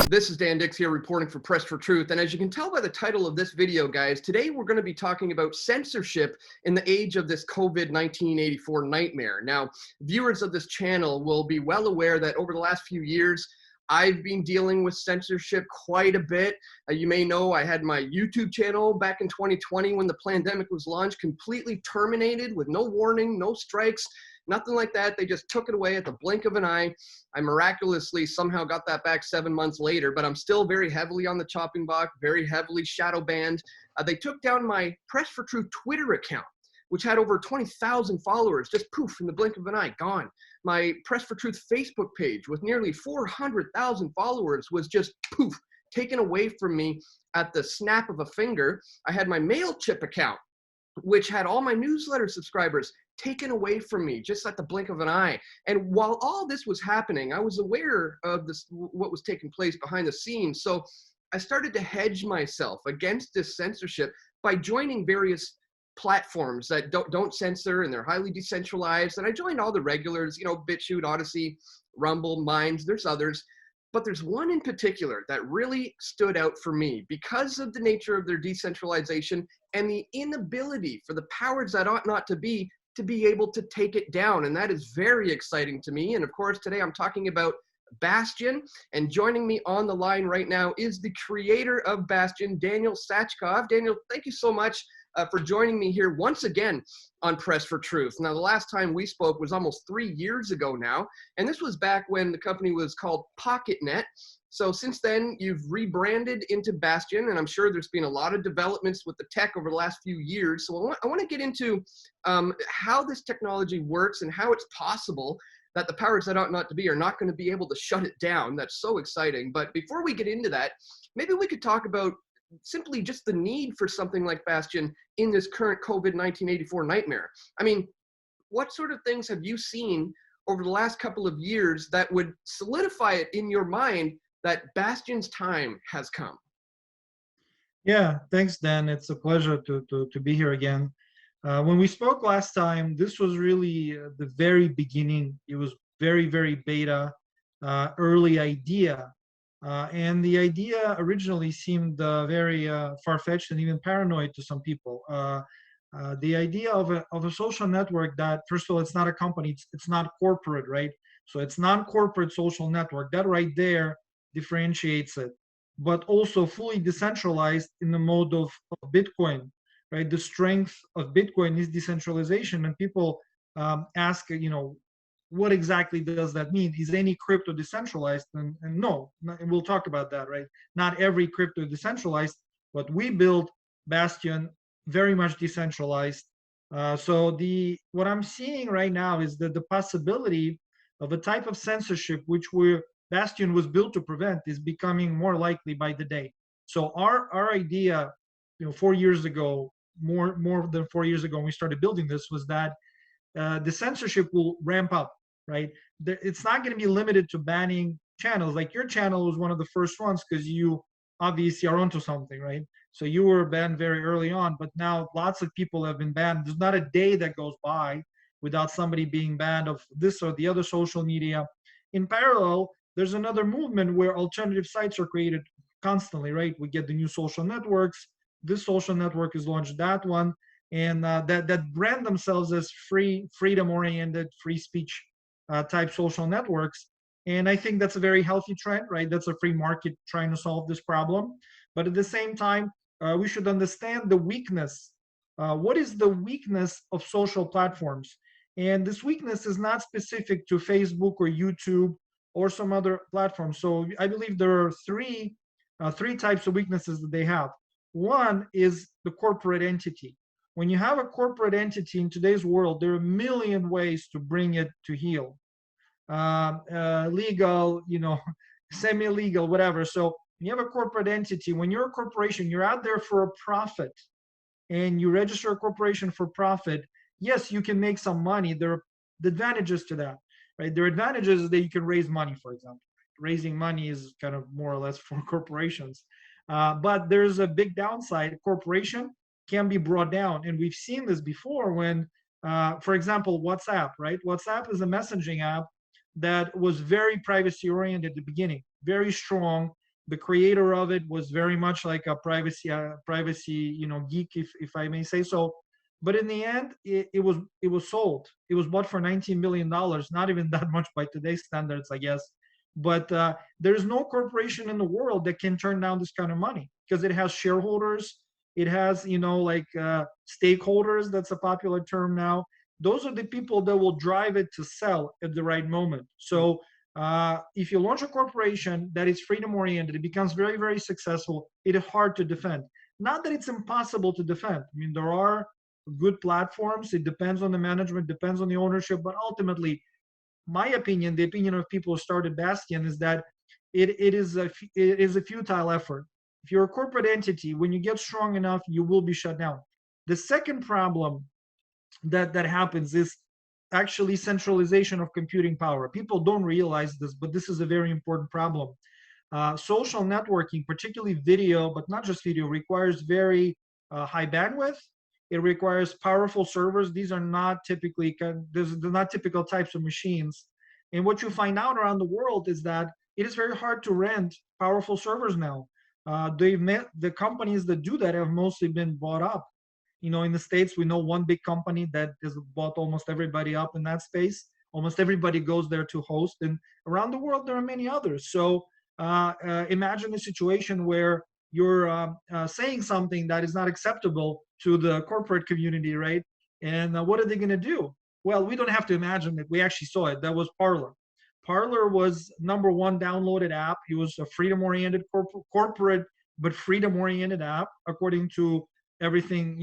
This is Dan Dicks here reporting for Press for Truth, and as you can tell by the title of this video, guys, today we're going to be talking about censorship in the age of this COVID-19 84 nightmare. Now, viewers of this channel will be well aware that over the last few years, I've been dealing with censorship quite a bit. You may know I had my YouTube channel back in 2020 when the pandemic was launched, completely terminated with no warning, no strikes, nothing like that. They just took it away at the blink of an eye. I miraculously somehow got that back 7 months later, but I'm still very heavily on the chopping block, very heavily shadow banned. They took down my Press for Truth Twitter account, which had over 20,000 followers, just poof, in the blink of an eye, gone. My Press for Truth Facebook page with nearly 400,000 followers was just poof, taken away from me at the snap of a finger. I had my MailChimp account, which had all my newsletter subscribers taken away from me just at the blink of an eye. And while all this was happening, I was aware of this, what was taking place behind the scenes. So I started to hedge myself against this censorship by joining various platforms that don't censor, and they're highly decentralized. And I joined all the regulars, you know, BitChute, Odyssey, Rumble, Minds, there's others. But there's one in particular that really stood out for me because of the nature of their decentralization and the inability for the powers that ought not to be able to take it down. And that is very exciting to me. And of course, today I'm talking about Bastyon, and joining me on the line right now is the creator of Bastyon, Daniel Sachkov. Daniel, thank you so much for joining me here once again on Press for Truth. Now, the last time we spoke was almost 3 years ago now, and this was back when the company was called PocketNet. So since then, you've rebranded into Bastyon, and I'm sure there's been a lot of developments with the tech over the last few years. So I want to get into how this technology works and how it's possible that the powers that ought not to be are not going to be able to shut it down. That's so exciting. But before we get into that, maybe we could talk about simply just the need for something like Bastyon in this current COVID-19 84 nightmare. I mean, what sort of things have you seen over the last couple of years that would solidify it in your mind that Bastyon's time has come? Yeah, thanks, Dan. It's a pleasure to be here again. When we spoke last time, this was really the very beginning. It was very, very beta, early idea. And the idea originally seemed very far-fetched and even paranoid to some people. The idea of a social network that, first of all, it's not a company, it's not corporate, right? So it's non-corporate social network. That right there differentiates it, but also fully decentralized in the mode of Bitcoin, right? The strength of Bitcoin is decentralization, and people ask, you know, what exactly does that mean? Is any crypto decentralized? And no, we'll talk about that, right? Not every crypto decentralized, but we built Bastyon very much decentralized. So what I'm seeing right now is that the possibility of a type of censorship which Bastyon was built to prevent is becoming more likely by the day. So our idea, you know, 4 years ago, more than 4 years ago when we started building this, was that the censorship will ramp up, right? It's not going to be limited to banning channels. Like your channel was one of the first ones because you obviously are onto something, right? So you were banned very early on, but now lots of people have been banned. There's not a day that goes by without somebody being banned of this or the other social media. In parallel, there's another movement where alternative sites are created constantly, right? We get the new social networks. This social network is launched, that one, and that brand themselves as freedom-oriented, free speech type social networks. And I think that's a very healthy trend, right? That's a free market trying to solve this problem. But at the same time, we should understand the weakness. What is the weakness of social platforms? And this weakness is not specific to Facebook or YouTube or some other platform. So I believe there are three types of weaknesses that they have. One is the corporate entity. When you have a corporate entity in today's world, there are a million ways to bring it to heel. Legal, you know, semi-legal, whatever. So when you have a corporate entity, when you're a corporation, you're out there for a profit, and you register a corporation for profit. Yes, you can make some money. There are the advantages to that, right? There are advantages that you can raise money, for example. Raising money is kind of more or less for corporations. But there's a big downside. A corporation can be brought down. And we've seen this before when, for example, WhatsApp, right? WhatsApp is a messaging app that was very privacy oriented at the beginning, very strong. The creator of it was very much like a privacy geek, if I may say so. But in the end, it was sold. It was bought for $19 million, not even that much by today's standards, I guess. But there's no corporation in the world that can turn down this kind of money because it has shareholders, it has stakeholders. That's a popular term now. Those are the people that will drive it to sell at the right moment. So if you launch a corporation that is freedom oriented, it becomes very, very successful. It is hard to defend. Not that it's impossible to defend. I mean, there are good platforms. It depends on the management, depends on the ownership, but ultimately, my opinion, the opinion of people who started Bastyon, is that it is a futile effort. If you're a corporate entity, when you get strong enough, you will be shut down. The second problem that happens is actually centralization of computing power. People don't realize this, but this is a very important problem. Social networking, particularly video, but not just video, requires very high bandwidth. It requires powerful servers. These are not typically, they're not typical types of machines. And what you find out around the world is that it is very hard to rent powerful servers now. The companies that do that have mostly been bought up. In the States, we know one big company that has bought almost everybody up in that space. Almost everybody goes there to host. And around the world, there are many others. So imagine a situation where you're saying something that is not acceptable to the corporate community, right? And what are they going to do? Well, we don't have to imagine it. We actually saw it. That was Parler. Parler was #1 downloaded app. It was a freedom-oriented corporate, but freedom-oriented app, according to everything.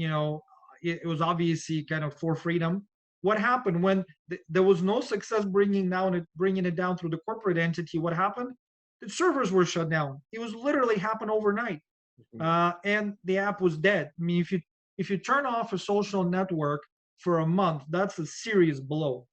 It was obviously kind of for freedom. What happened when there was no success bringing it down through the corporate entity? What happened? The servers were shut down. It was literally happened overnight, and the app was dead. I mean, if you turn off a social network for a month, that's a serious blow.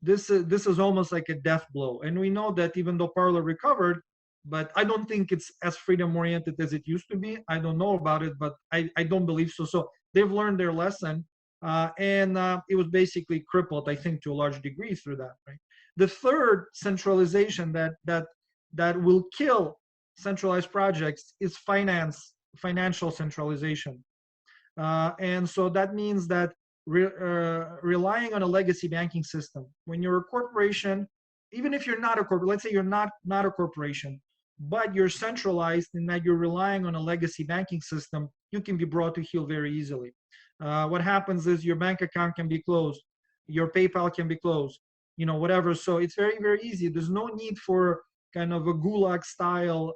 This is almost like a death blow. And we know that even though Parler recovered, but I don't think it's as freedom oriented as it used to be. I don't know about it, but I don't believe so. So they've learned their lesson, and it was basically crippled, I think, to a large degree through that. Right. The third centralization that will kill centralized projects is financial centralization. And so that means that relying on a legacy banking system. When you're a corporation, even if you're not a corporate, let's say you're not a corporation, but you're centralized in that you're relying on a legacy banking system, you can be brought to heel very easily. What happens is your bank account can be closed, your PayPal can be closed, whatever. So it's very, very easy. There's no need for kind of a gulag style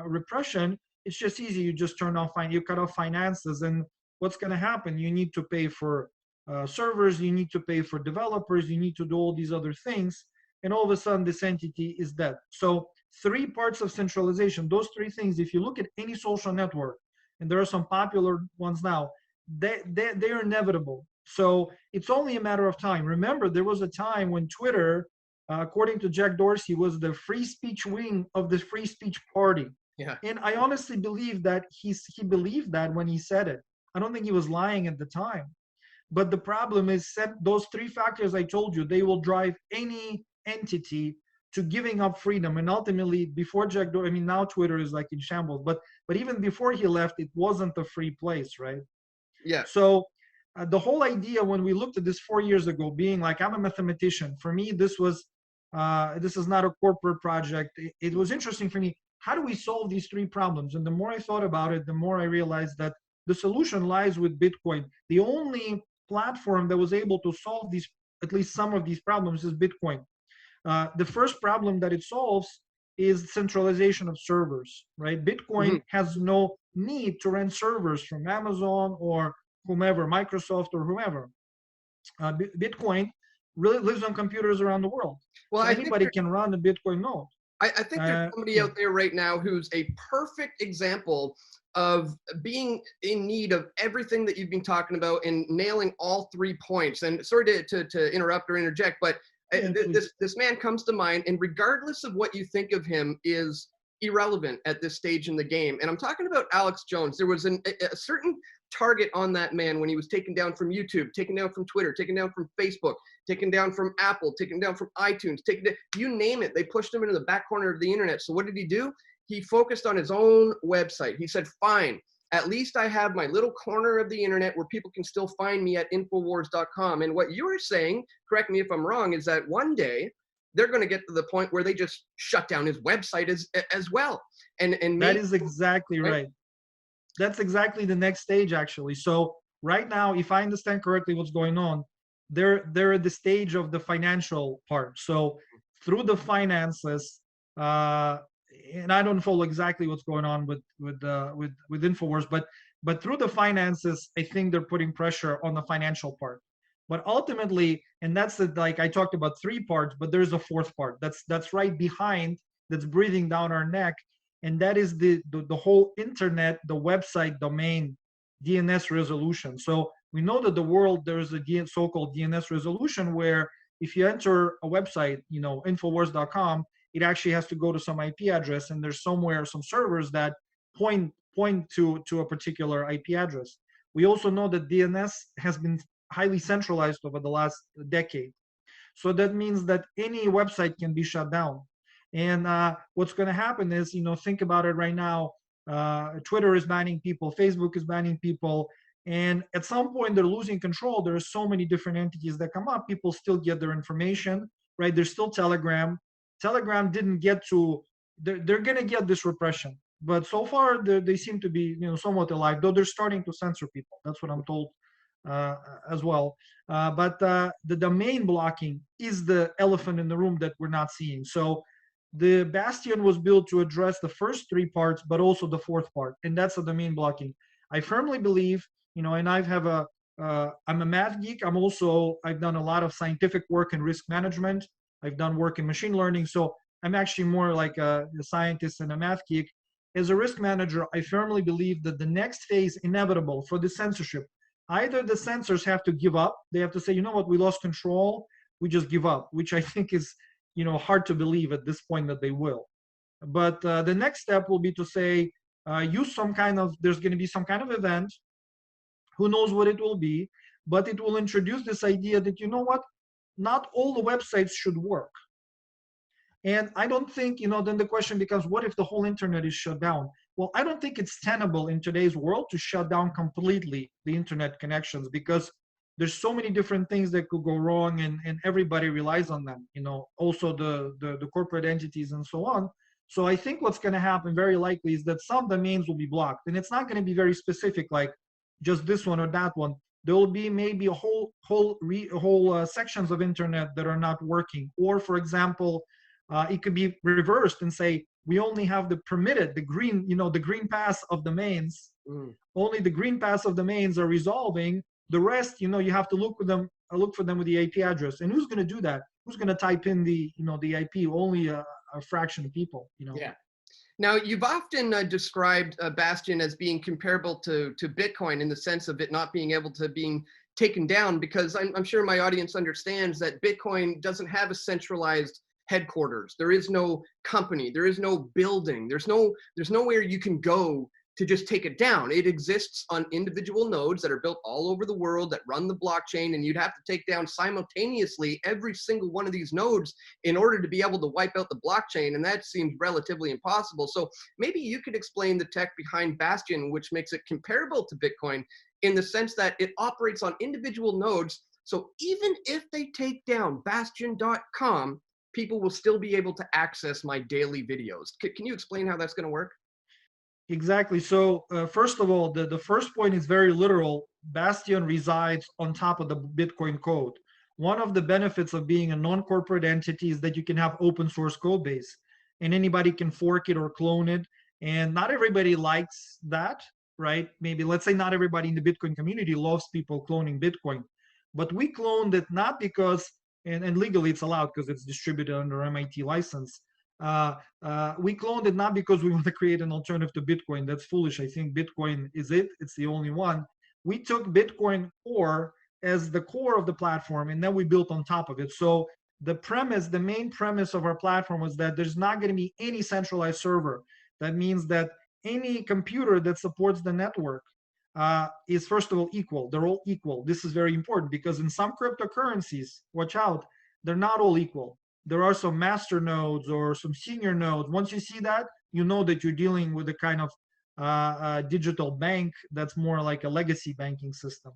repression. It's just easy. You just you cut off finances, and what's going to happen? You need to pay for servers, you need to pay for developers, you need to do all these other things, and all of a sudden this entity is dead. So 3 parts of centralization, those 3 things, if you look at any social network, and there are some popular ones now, they're inevitable. So it's only a matter of time. Remember, there was a time when Twitter, according to Jack Dorsey, was the free speech wing of the free speech party. Yeah. And I honestly believe that he believed that when he said it. I don't think he was lying at the time. But the problem is those 3 factors I told you, they will drive any entity to giving up freedom. And ultimately, before Jack Dorsey, I mean, now Twitter is like in shambles, but even before he left, it wasn't a free place, right? Yeah. So the whole idea when we looked at this 4 years ago, being like, I'm a mathematician. For me, this is not a corporate project. It was interesting for me. How do we solve these 3 problems? And the more I thought about it, the more I realized that the solution lies with Bitcoin. The only platform that was able to solve at least some of these problems is Bitcoin. The first problem that it solves is centralization of servers, right? Bitcoin has no need to rent servers from Amazon or whomever, Microsoft or whomever. Bitcoin really lives on computers around the world. Well, so anybody can run a Bitcoin node. I think there's somebody out there right now who's a perfect example of being in need of everything that you've been talking about and nailing all 3 points. And sorry to interrupt or interject, but this man comes to mind, and regardless of what you think of him, is irrelevant at this stage in the game. And I'm talking about Alex Jones. There was a certain target on that man when he was taken down from YouTube, taken down from Twitter, taken down from Facebook, taken down from Apple, taken down from iTunes, you name it. They pushed him into the back corner of the internet. So what did he do? he focused on his own website. He said, fine, at least I have my little corner of the internet where people can still find me at Infowars.com. And what you were saying, correct me if I'm wrong, is that one day they're going to get to the point where they just shut down his website as well. And That maybe, is exactly right. That's exactly the next stage, actually. So right now, if I understand correctly what's going on, they're at the stage of the financial part. So through the finances, and I don't follow exactly what's going on with Infowars, but through the finances, I think they're putting pressure on the financial part. But ultimately, and that's the, like I talked about, three parts, but there's a fourth part that's right behind, that's breathing down our neck, and that is the whole internet, the website domain DNS resolution. So we know that the world, there's a so-called DNS resolution where if you enter a website, Infowars.com, it actually has to go to some IP address, and there's somewhere some servers that point to a particular IP address. We also know that DNS has been highly centralized over the last decade. So that means that any website can be shut down. And what's going to happen is, think about it right now. Twitter is banning people, Facebook is banning people, and at some point they're losing control. There are so many different entities that come up. People still get their information, right? There's still Telegram. Telegram didn't get to. They're going to get this repression, but so far they seem to be, somewhat alive. Though they're starting to censor people. That's what I'm told as well. But the domain blocking is the elephant in the room that we're not seeing. So the Bastyon was built to address the first three parts, but also the fourth part, and that's the domain blocking. I firmly believe, and I'm a math geek. I've done a lot of scientific work in risk management. I've done work in machine learning. So I'm actually more like a scientist and a math geek. As a risk manager, I firmly believe that the next phase inevitable for the censorship, either the censors have to give up. They have to say, you know what, we lost control. We just give up, which I think is, hard to believe at this point that they will. But the next step will be to say, use there's going to be some kind of event. Who knows what it will be, but it will introduce this idea that, not all the websites should work. And I don't think, then the question becomes, what if the whole internet is shut down? Well, I don't think it's tenable in today's world to shut down completely the internet connections, because there's so many different things that could go wrong, and everybody relies on them, also the corporate entities and so on. So I think what's going to happen very likely is that some domains will be blocked, and it's not going to be very specific, like just this one or that one. There will be maybe a whole sections of internet that are not working. Or, for example, it could be reversed and say, we only have the green pass of domains. Only the green pass of domains are resolving. The rest, you have to look for them with the IP address. And who's going to do that? Who's going to type in the IP? Only a fraction of people, Yeah. Now, you've often described Bastyon as being comparable to Bitcoin in the sense of it not being able to being taken down, because I'm sure my audience understands that Bitcoin doesn't have a centralized headquarters. There is no company. There is no building. There's nowhere you can go to just take it down. It exists on individual nodes that are built all over the world that run the blockchain, and you'd have to take down simultaneously every single one of these nodes in order to be able to wipe out the blockchain, and that seems relatively impossible. So maybe you could explain the tech behind Bastyon, which makes it comparable to Bitcoin in the sense that it operates on individual nodes. So even if they take down Bastyon.com, people will still be able to access my daily videos. Can you explain how that's going to work? Exactly. So first of all, the first point is very literal. Bastyon resides on top of the Bitcoin code. One of the benefits of being a non-corporate entity is that you can have open source code base, and anybody can fork it or clone it. And not everybody likes that, right? Maybe, let's say, not everybody in the Bitcoin community loves people cloning Bitcoin. But we cloned it not because, and legally it's allowed because it's distributed under MIT license. We cloned it not because we want to create an alternative to Bitcoin. That's foolish. I think Bitcoin is it. It's the only one. We took Bitcoin core as the core of the platform, and then we built on top of it. So the main premise of our platform was that there's not going to be any centralized server. That means that any computer that supports the network is, first of all, equal. They're all equal. This is very important because in some cryptocurrencies, watch out, they're not all equal. There are some master nodes or some senior nodes. Once you see that, you know that you're dealing with a kind of digital bank that's more like a legacy banking system.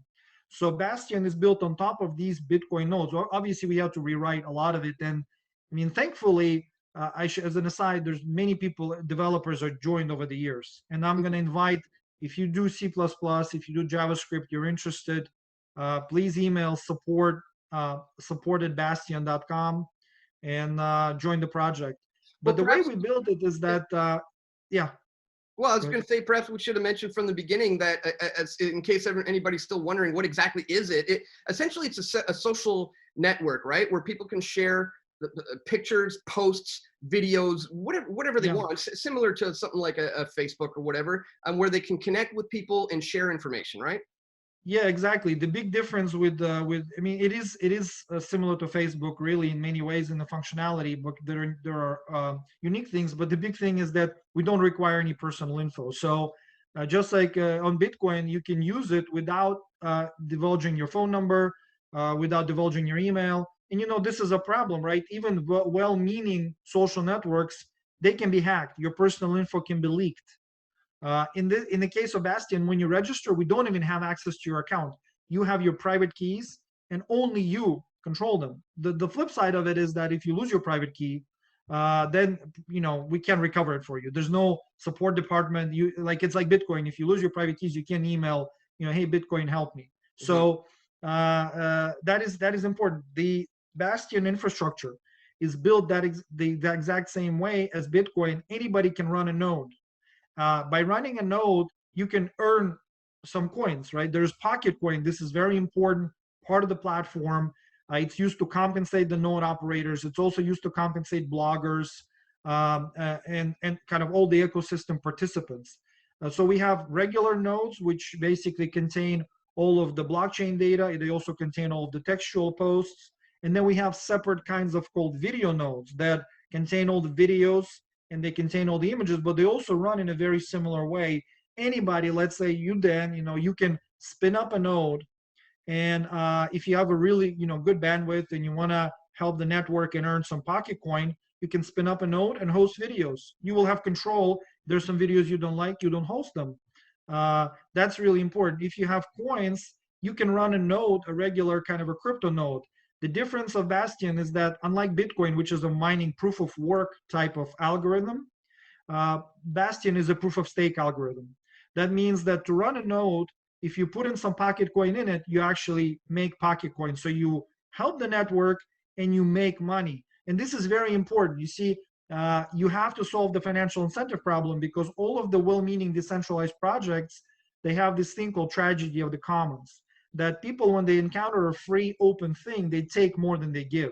So Bastyon is built on top of these Bitcoin nodes. Well, obviously, we have to rewrite a lot of it. And I mean, thankfully, as an aside, there's many people, developers are joined over the years. And I'm going to invite, if you do C++, if you do JavaScript, you're interested, please email support@bastyon.com and join the project. But Well, the way perhaps, we build it is that, yeah. well, I was Go going ahead. to say, perhaps we should have mentioned from the beginning that, in case anybody's still wondering, what exactly is it? Essentially, it's a social network, right, where people can share the pictures, posts, videos, whatever they Yeah. want, similar to something like a Facebook or whatever, where they can connect with people and share information, right? Yeah, exactly. The big difference with I mean, it is similar to Facebook really in many ways in the functionality, but there are unique things. But the big thing is that we don't require any personal info. So just like on Bitcoin, you can use it without divulging your phone number, without divulging your email. And you know, this is a problem, right? Even well-meaning social networks, they can be hacked. Your personal info can be leaked. In the case of Bastyon, when you register, we don't even have access to your account. You have your private keys, and only you control them. The flip side of it is that if you lose your private key, then you know we can recover it for you. There's no support department. You like it's like Bitcoin. If you lose your private keys, you can email, you know, hey Bitcoin, help me. Hmm. So that is important. The Bastyon infrastructure is built the exact same way as Bitcoin. Anybody can run a node. By running a node, you can earn some coins, right? There's Pocket Coin. This is very important part of the platform. It's used to compensate the node operators. It's also used to compensate bloggers and kind of all the ecosystem participants. So we have regular nodes, which basically contain all of the blockchain data. They also contain all of the textual posts. And then we have separate kinds of called video nodes that contain all the videos and they contain all the images, but they also run in a very similar way. Anybody, let's say you, Dan, you know, you can spin up a node, and if you have a really, you know, good bandwidth and you want to help the network and earn some pocket coin, you can spin up a node and host videos. You will have control. There's some videos you don't like, you don't host them. That's really important. If you have coins, you can run a node, a regular kind of a crypto node. The difference of Bastyon is that unlike Bitcoin, which is a mining proof of work type of algorithm, Bastyon is a proof of stake algorithm. That means that to run a node, if you put in some pocket coin in it, you actually make pocket coin. So you help the network and you make money. And this is very important. You see, you have to solve the financial incentive problem because all of the well-meaning decentralized projects, they have this thing called tragedy of the commons, that people, when they encounter a free open thing, they take more than they give.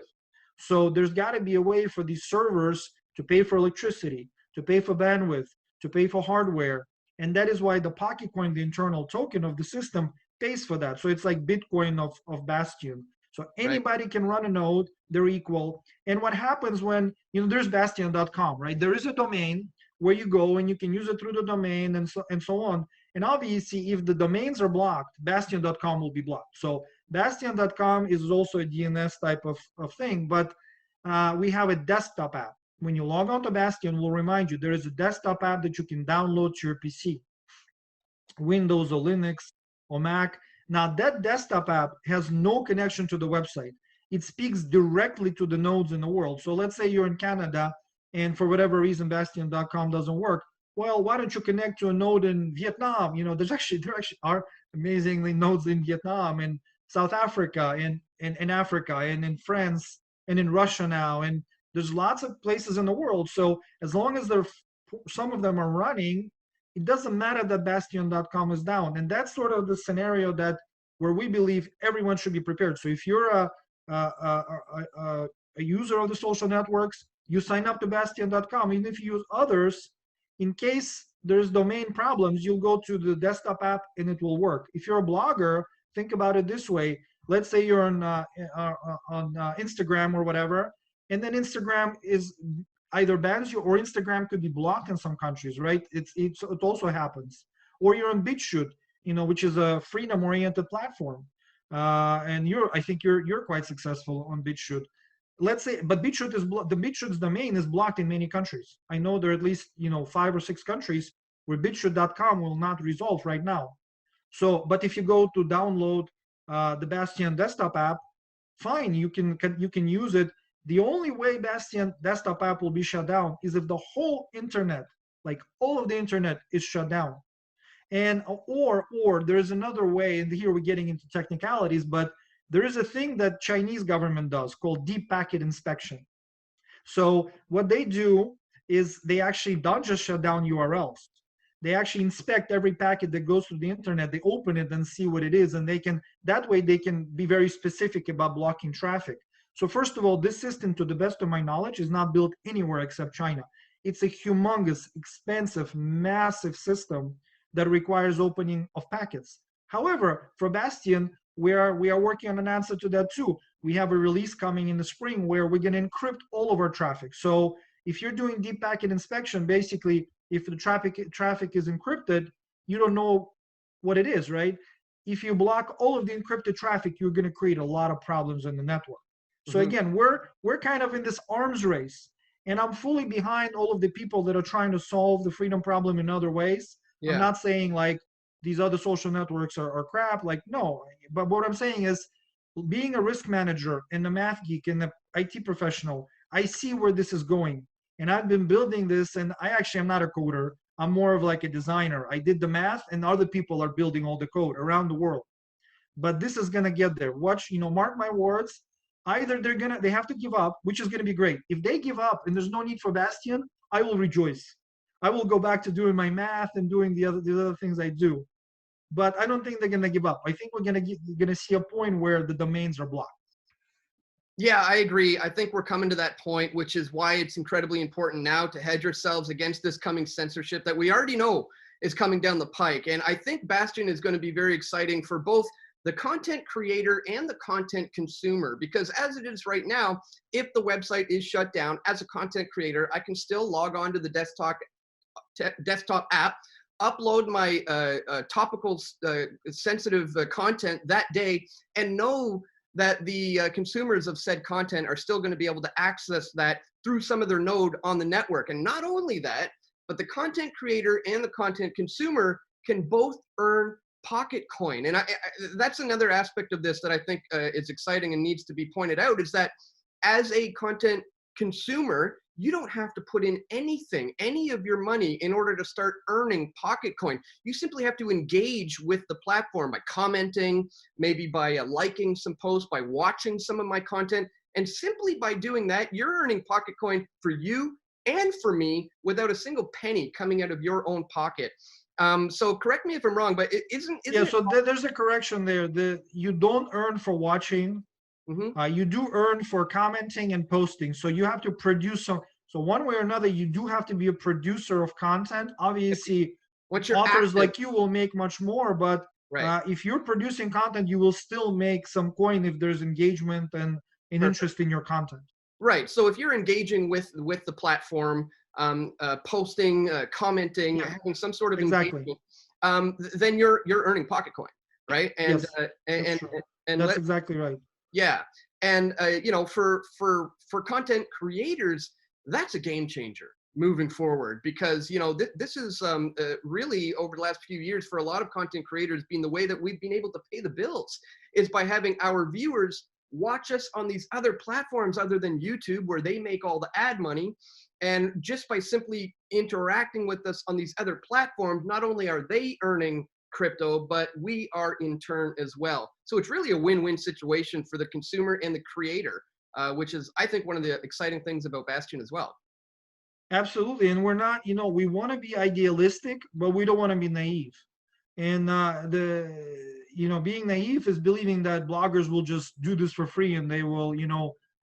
So there's got to be a way for these servers to pay for electricity, to pay for bandwidth, to pay for hardware. And that is why the Pocket Coin, the internal token of the system, pays for that. So it's like Bitcoin of Bastyon. So Right. anybody can run a node, they're equal. And what happens when, you know, there's Bastyon.com, right? There is a domain where you go and you can use it through the domain and so on. And obviously, if the domains are blocked, Bastyon.com will be blocked. So Bastyon.com is also a DNS type of thing, but we have a desktop app. When you log on to Bastyon, we'll remind you there is a desktop app that you can download to your PC, Windows or Linux or Mac. Now that desktop app has no connection to the website. It speaks directly to the nodes in the world. So let's say you're in Canada and for whatever reason Bastyon.com doesn't work. Well, why don't you connect to a node in Vietnam? You know, there actually are amazingly nodes in Vietnam and South Africa and in Africa and in France and in Russia now. And there's lots of places in the world. So as long as some of them are running, it doesn't matter that Bastyon.com is down. And that's sort of the scenario that where we believe everyone should be prepared. So if you're a user of the social networks, you sign up to Bastyon.com. Even if you use others, in case there's domain problems, you'll go to the desktop app and it will work. If you're a blogger, think about it this way. Let's say you're on Instagram or whatever, and then Instagram is either bans you or Instagram could be blocked in some countries, right? It also happens. Or you're on BitChute, you know, which is a freedom-oriented platform, and I think you're quite successful on BitChute. let's say, but BitChute is the BitChute's domain is blocked in many countries. I know there are at least 5 or 6 countries where BitChute.com will not resolve right now. So, but if you go to download the Bastyon desktop app, fine, you can use it. The only way Bastyon desktop app will be shut down is if the whole internet, like all of the internet, is shut down. And or there's another way, and here we're getting into technicalities, but there is a thing that Chinese government does called deep packet inspection. So what they do is they actually don't just shut down URLs. They actually inspect every packet that goes through the internet. They open it and see what it is, and that way they can be very specific about blocking traffic. So first of all, this system, to the best of my knowledge, is not built anywhere except China. It's a humongous, expensive, massive system that requires opening of packets. However, for Bastyon, we are working on an answer to that too. We have a release coming in the spring where we're going to encrypt all of our traffic. So if you're doing deep packet inspection, basically, if the traffic is encrypted, you don't know what it is, right? If you block all of the encrypted traffic, you're going to create a lot of problems in the network. So again, we're kind of in this arms race, and I'm fully behind all of the people that are trying to solve the freedom problem in other ways. Yeah. I'm not saying like these other social networks are crap, like no, but what I'm saying is, being a risk manager and a math geek and an IT professional, I see where this is going. And I've been building this, and I actually am not a coder. I'm more of like a designer. I did the math, and other people are building all the code around the world. But this is gonna get there. Watch, mark my words. Either they have to give up, which is gonna be great. If they give up and there's no need for Bastyon, I will rejoice. I will go back to doing my math and doing the other things I do. But I don't think they're gonna give up. I think we're gonna see a point where the domains are blocked. Yeah, I agree. I think we're coming to that point, which is why it's incredibly important now to hedge ourselves against this coming censorship that we already know is coming down the pike. And I think Bastyon is going to be very exciting for both the content creator and the content consumer, because as it is right now, if the website is shut down, as a content creator, I can still log on to the desktop app, upload my topical sensitive content that day, and know that the consumers of said content are still going to be able to access that through some of their node on the network. And not only that, but the content creator and the content consumer can both earn pocket coin. And that's another aspect of this that I think is exciting and needs to be pointed out, is that as a content consumer, you don't have to put in anything, any of your money, in order to start earning pocket coin. You simply have to engage with the platform by commenting, maybe by liking some posts, by watching some of my content. And simply by doing that, you're earning pocket coin for you and for me without a single penny coming out of your own pocket. So correct me if I'm wrong, but isn't yeah, so there's a correction there. You don't earn for watching. You do earn for commenting and posting. So you have to produce some. So one way or another, you do have to be a producer of content. Obviously, authors like you will make much more, but if you're producing content, you will still make some coin if there's engagement and interest in your content. Right. So if you're engaging with the platform, posting, commenting, having some sort of engagement, then you're earning pocket coin, right? And yes, and that's exactly right. Yeah, and for content creators, that's a game changer moving forward, because this is really over the last few years for a lot of content creators been the way that we've been able to pay the bills, is by having our viewers watch us on these other platforms other than YouTube, where they make all the ad money. And just by simply interacting with us on these other platforms, not only are they earning crypto, but we are in turn as well. So it's really a win-win situation for the consumer and the creator, which is, I think, one of the exciting things about Bastyon as well. Absolutely. And we're not, we want to be idealistic, but we don't want to be naive. And being naive is believing that bloggers will just do this for free and they will,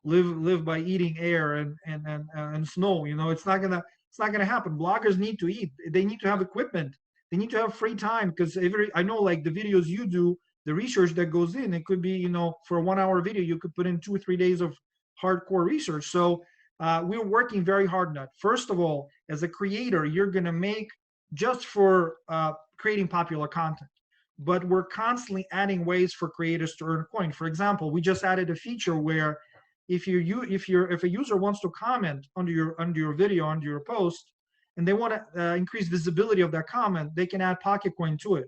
live by eating air and snow. It's not gonna happen. Bloggers need to eat. They need to have equipment. They need to have free time, because I know, like the videos you do, the research that goes in, it could be, for a 1 hour video, you could put in 2 or 3 days of hardcore research. So we're working very hard on that. First of all, as a creator, you're going to make just for creating popular content, but we're constantly adding ways for creators to earn coin. For example, we just added a feature where if a user wants to comment under your video, under your post, and they want to increase visibility of that comment, they can add pocket coin to it.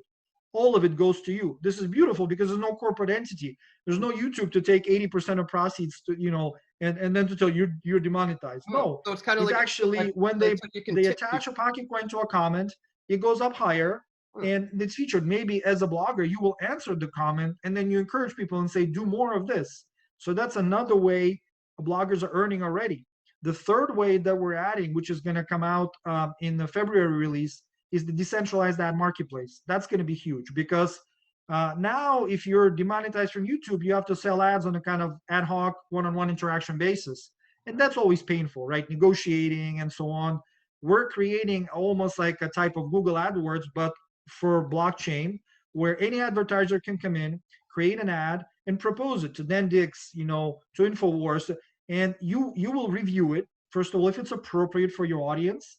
All of it goes to you. This is beautiful because there's no corporate entity. There's no YouTube to take 80% of proceeds to, and then to tell you're demonetized. No, So it's kind of it's like actually when so you can they tip attach a people. pocket coin to a comment, it goes up higher and it's featured. Maybe as a blogger, you will answer the comment and then you encourage people and say, do more of this. So that's another way bloggers are earning already. The third way that we're adding, which is going to come out in the February release, is the decentralized ad marketplace. That's going to be huge because now if you're demonetized from YouTube, you have to sell ads on a kind of ad hoc one-on-one interaction basis. And that's always painful, right? Negotiating and so on. We're creating almost like a type of Google AdWords, but for blockchain, where any advertiser can come in, create an ad, and propose it to Dicks, to InfoWars, and you will review it. First of all, if it's appropriate for your audience,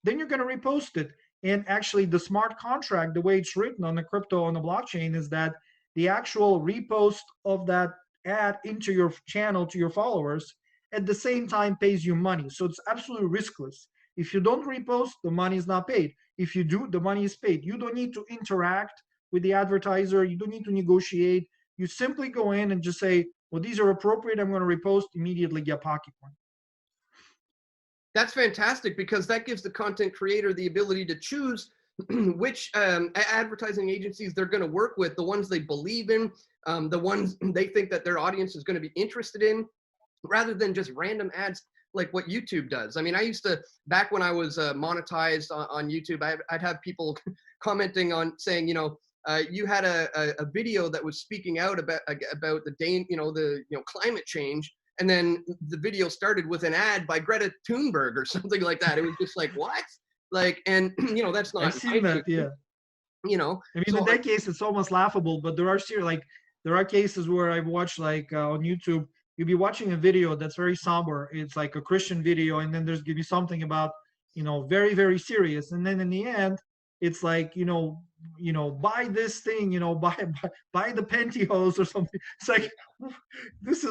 then you're going to repost it. And actually, the smart contract, the way it's written on the crypto, on the blockchain, is that the actual repost of that ad into your channel to your followers at the same time pays you money. So it's absolutely riskless. If you don't repost, the money is not paid. If you do, the money is paid. You don't need to interact with the advertiser. You don't need to negotiate. You simply go in and just say, well, these are appropriate. I'm going to repost, immediately get pocket one. That's fantastic because that gives the content creator the ability to choose which advertising agencies they're going to work with, the ones they believe in, the ones they think that their audience is going to be interested in, rather than just random ads like what YouTube does. I mean, I used to, back when I was monetized on YouTube, I'd have people commenting on saying, you had a video that was speaking out about the climate change, and then the video started with an ad by Greta Thunberg or something like that. It was just like, what? Like, and that's not. I've seen that, yeah. I mean, so in that case, it's almost laughable, but there are cases where I've watched on YouTube, you'll be watching a video that's very somber. It's like a Christian video, and then there's gonna be something about, very, very serious. And then in the end, it's like, buy this thing, buy the pantyhose or something. It's like, this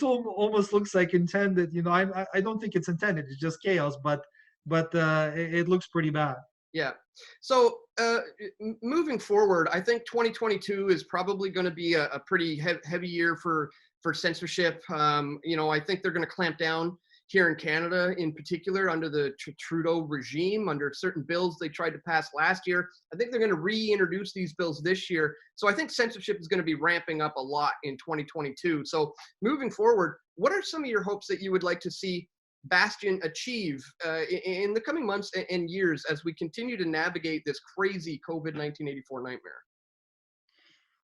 almost looks like intended. I don't think it's intended. It's just chaos, but it looks pretty bad. Yeah. So moving forward, I think 2022 is probably going to be a pretty heavy year for censorship. I think they're going to clamp down here in Canada in particular under the Trudeau regime, under certain bills they tried to pass last year. I think they're going to reintroduce these bills this year. So I think censorship is going to be ramping up a lot in 2022. So moving forward, what are some of your hopes that you would like to see Bastyon achieve in the coming months and years as we continue to navigate this crazy COVID-19 84 nightmare?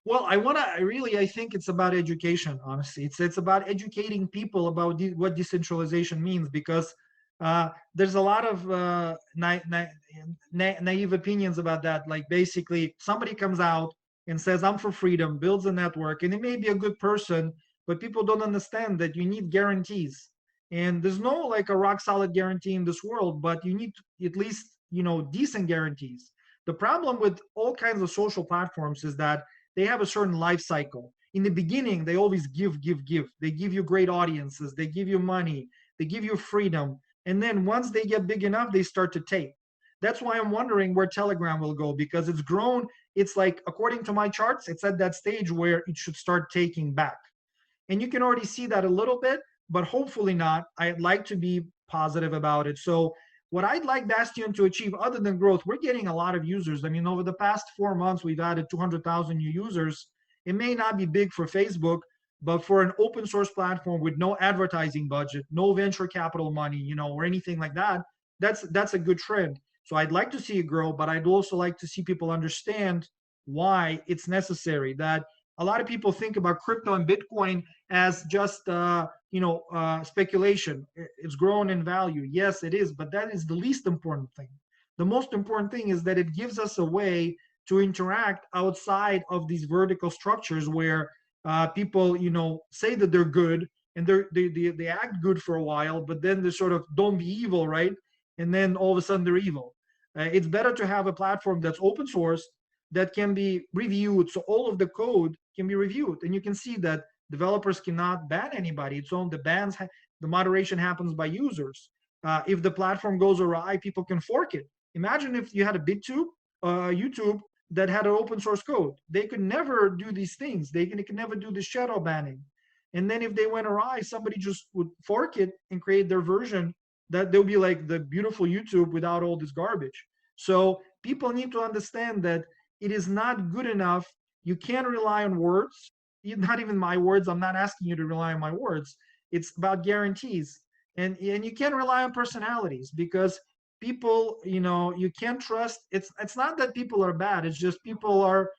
Well, I think it's about education, honestly. It's about educating people about what decentralization means, because there's a lot of naive opinions about that. Like, basically, somebody comes out and says, I'm for freedom, builds a network, and it may be a good person, but people don't understand that you need guarantees. And there's no like a rock solid guarantee in this world, but you need at least, decent guarantees. The problem with all kinds of social platforms is that they have a certain life cycle. In the beginning, they always give. They give you great audiences, they give you money, they give you freedom. And then once they get big enough, they start to take. That's why I'm wondering where Telegram will go, because it's grown. It's like, according to my charts, it's at that stage where it should start taking back. And you can already see that a little bit, but hopefully not. I'd like to be positive about it. So what I'd like Bastyon to achieve, other than growth, we're getting a lot of users. I mean, over the past 4 months, we've added 200,000 new users. It may not be big for Facebook, but for an open source platform with no advertising budget, no venture capital money, or anything like that, that's a good trend. So I'd like to see it grow, but I'd also like to see people understand why it's necessary. That a lot of people think about crypto and Bitcoin as just speculation. It's grown in value. Yes, it is, but that is the least important thing. The most important thing is that it gives us a way to interact outside of these vertical structures where people, say that they're good and they act good for a while, but then they sort of don't be evil, right? And then all of a sudden they're evil. It's better to have a platform that's open source, that can be reviewed, so all of the code can be reviewed, and you can see that Developers cannot ban anybody. It's on the bans. The moderation happens by users. If the platform goes awry, people can fork it. Imagine if you had a BitTube, YouTube that had an open source code. They could never do these things. They could never do the shadow banning. And then if they went awry, somebody just would fork it and create their version that they'll be like the beautiful YouTube without all this garbage. So people need to understand that it is not good enough. You can't rely on words. Not even my words. I'm not asking you to rely on my words. It's about guarantees. And you can't rely on personalities because people, you can't trust. It's not that people are bad. It's just people are,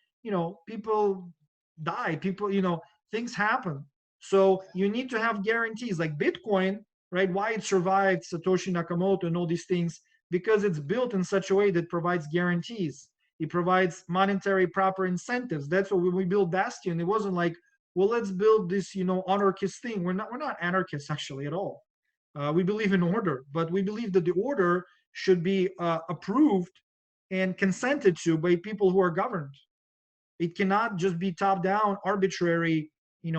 people die. People, things happen. So you need to have guarantees like Bitcoin, right? Why it survived Satoshi Nakamoto and all these things, because it's built in such a way that provides guarantees. It provides monetary proper incentives. That's what we built Bastyon. It wasn't like, well, let's build this, anarchist thing. We're not anarchists actually at all. We believe in order, but we believe that the order should be approved and consented to by people who are governed. It cannot just be top-down, arbitrary,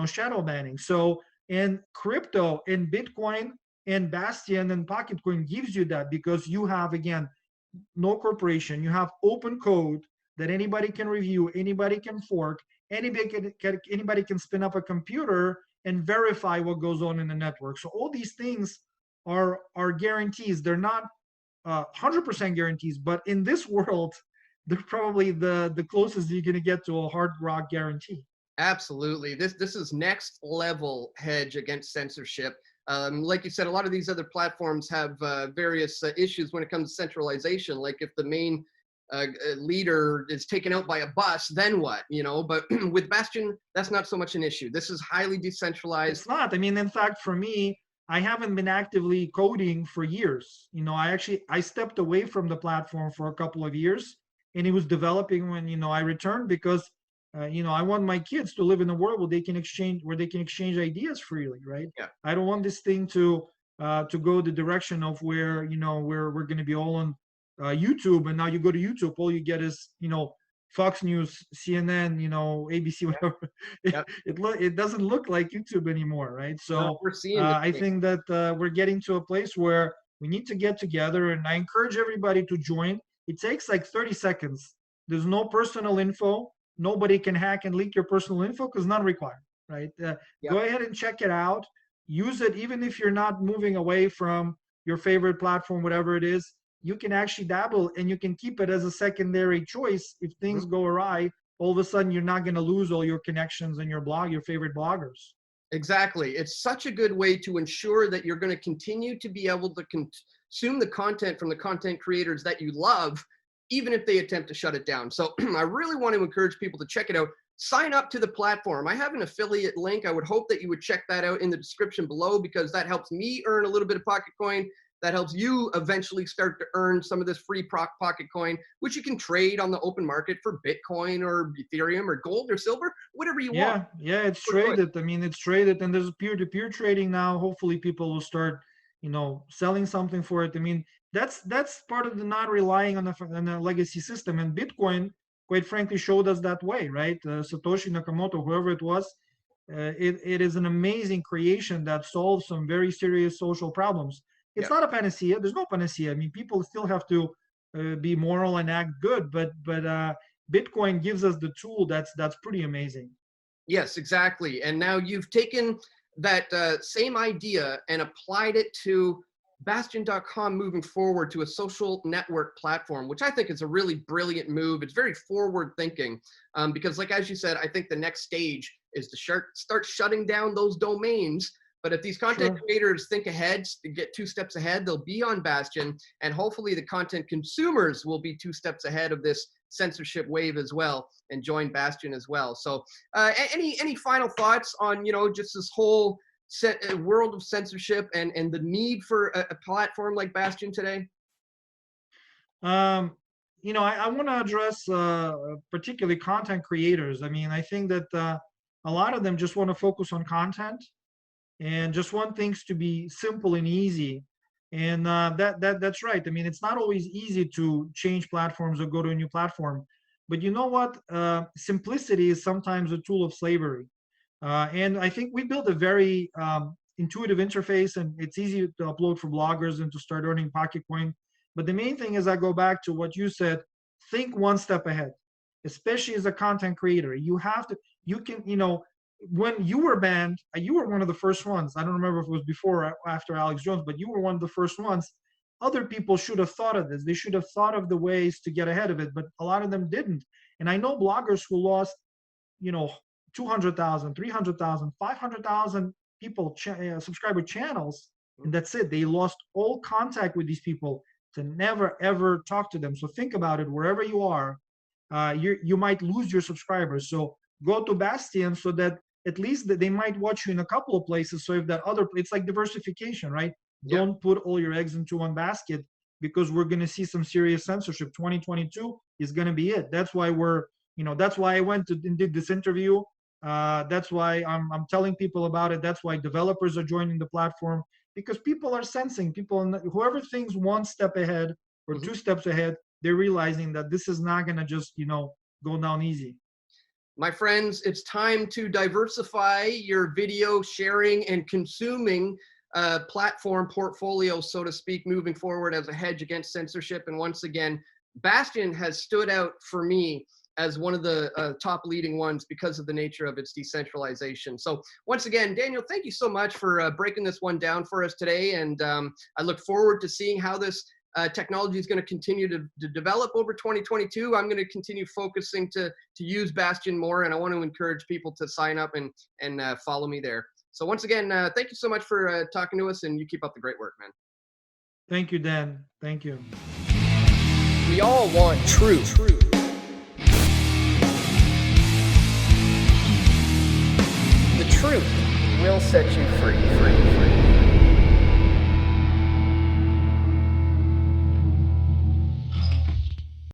shadow banning. So, and crypto and Bitcoin and Bastyon and Pocketcoin gives you that because you have, again, no corporation. You have open code that anybody can review, anybody can fork, anybody can spin up a computer and verify what goes on in the network. So all these things are guarantees. They're not 100% guarantees, but in this world, they're probably the closest you're going to get to a hard rock guarantee. Absolutely. This is next level hedge against censorship. Like you said, a lot of these other platforms have various issues when it comes to centralization. Like if the main leader is taken out by a bus, then what? But with Bastyon, that's not so much an issue. This is highly decentralized. It's not. I mean, in fact, for me, I haven't been actively coding for years. I stepped away from the platform for a couple of years, and it was developing when I returned because I want my kids to live in a world where they can exchange ideas freely, right? Yeah. I don't want this thing to go the direction of where we're going to be all on YouTube, and now you go to YouTube, all you get is Fox News, CNN, ABC, whatever. Yep. It doesn't look like YouTube anymore, right? So no, we're seeing I think that we're getting to a place where we need to get together, and I encourage everybody to join. It takes like 30 seconds. There's no personal info. Nobody can hack and leak your personal info because none required, right? Yep. Go ahead and check it out. Use it even if you're not moving away from your favorite platform, whatever it is. You can actually dabble and you can keep it as a secondary choice. If things go awry, all of a sudden you're not going to lose all your connections and your favorite bloggers. Exactly. It's such a good way to ensure that you're going to continue to be able to consume the content from the content creators that you love, even if they attempt to shut it down. So I really want to encourage people to check it out. Sign up to the platform. I have an affiliate link. I would hope that you would check that out in the description below because that helps me earn a little bit of pocket coin. That helps you eventually start to earn some of this free pocket coin, which you can trade on the open market for Bitcoin or Ethereum or gold or silver, whatever you want. Yeah, it's traded. I mean, it's traded, and there's peer-to-peer trading now. Hopefully people will start, selling something for it. I mean, that's part of the not relying on a legacy system. And Bitcoin, quite frankly, showed us that way, right? Satoshi Nakamoto, whoever it was, it is an amazing creation that solves some very serious social problems. It's not a panacea. There's no panacea. I mean, people still have to be moral and act good, but Bitcoin gives us the tool that's pretty amazing. Yes, exactly. And now you've taken that same idea and applied it to Bastyon.com moving forward to a social network platform, which I think is a really brilliant move. It's very forward thinking because like, as you said, I think the next stage is to start shutting down those domains. But if these content creators think ahead, to get 2 steps ahead, they'll be on Bastyon, and hopefully the content consumers will be 2 steps ahead of this censorship wave as well and join Bastyon as well. So any final thoughts on, just this whole world of censorship and the need for a platform like Bastyon today? I want to address particularly content creators. I mean, I think that a lot of them just want to focus on content and just want things to be simple and easy. And that's right. I mean, it's not always easy to change platforms or go to a new platform. But you know what? Simplicity is sometimes a tool of slavery. And I think we built a very intuitive interface, and it's easy to upload for bloggers and to start earning pocket coin. But the main thing is, I go back to what you said, think one step ahead, especially as a content creator. You have to, you can, when you were banned, you were one of the first ones. I don't remember if it was before or after Alex Jones, but you were one of the first ones. Other people should have thought of this. They should have thought of the ways to get ahead of it, but a lot of them didn't. And I know bloggers who lost, 200,000, 300,000, 500,000 people, subscriber channels, and that's it. They lost all contact with these people to never, ever talk to them. So think about it, wherever you are, you might lose your subscribers. So go to Bastyon so that at least they might watch you in a couple of places. So if that other, it's like diversification, right? Yeah. Don't put all your eggs into one basket, because we're going to see some serious censorship. 2022 is going to be it. That's why that's why I went and did this interview. That's why I'm telling people about it. That's why developers are joining the platform, because people are sensing, whoever thinks one step ahead or two steps ahead, they're realizing that this is not going to just, go down easy. My friends, it's time to diversify your video sharing and consuming platform portfolio, so to speak, moving forward as a hedge against censorship. And once again, Bastyon has stood out for me as one of the top leading ones because of the nature of its decentralization. So once again, Daniel, thank you so much for breaking this one down for us today. And I look forward to seeing how this technology is going to continue to develop over 2022. I'm going to continue focusing to use Bastyon more, and I want to encourage people to sign up and follow me there. So once again, thank you so much for talking to us, and you keep up the great work, man. Thank you, Dan. Thank you. We all want truth. The truth will set you free.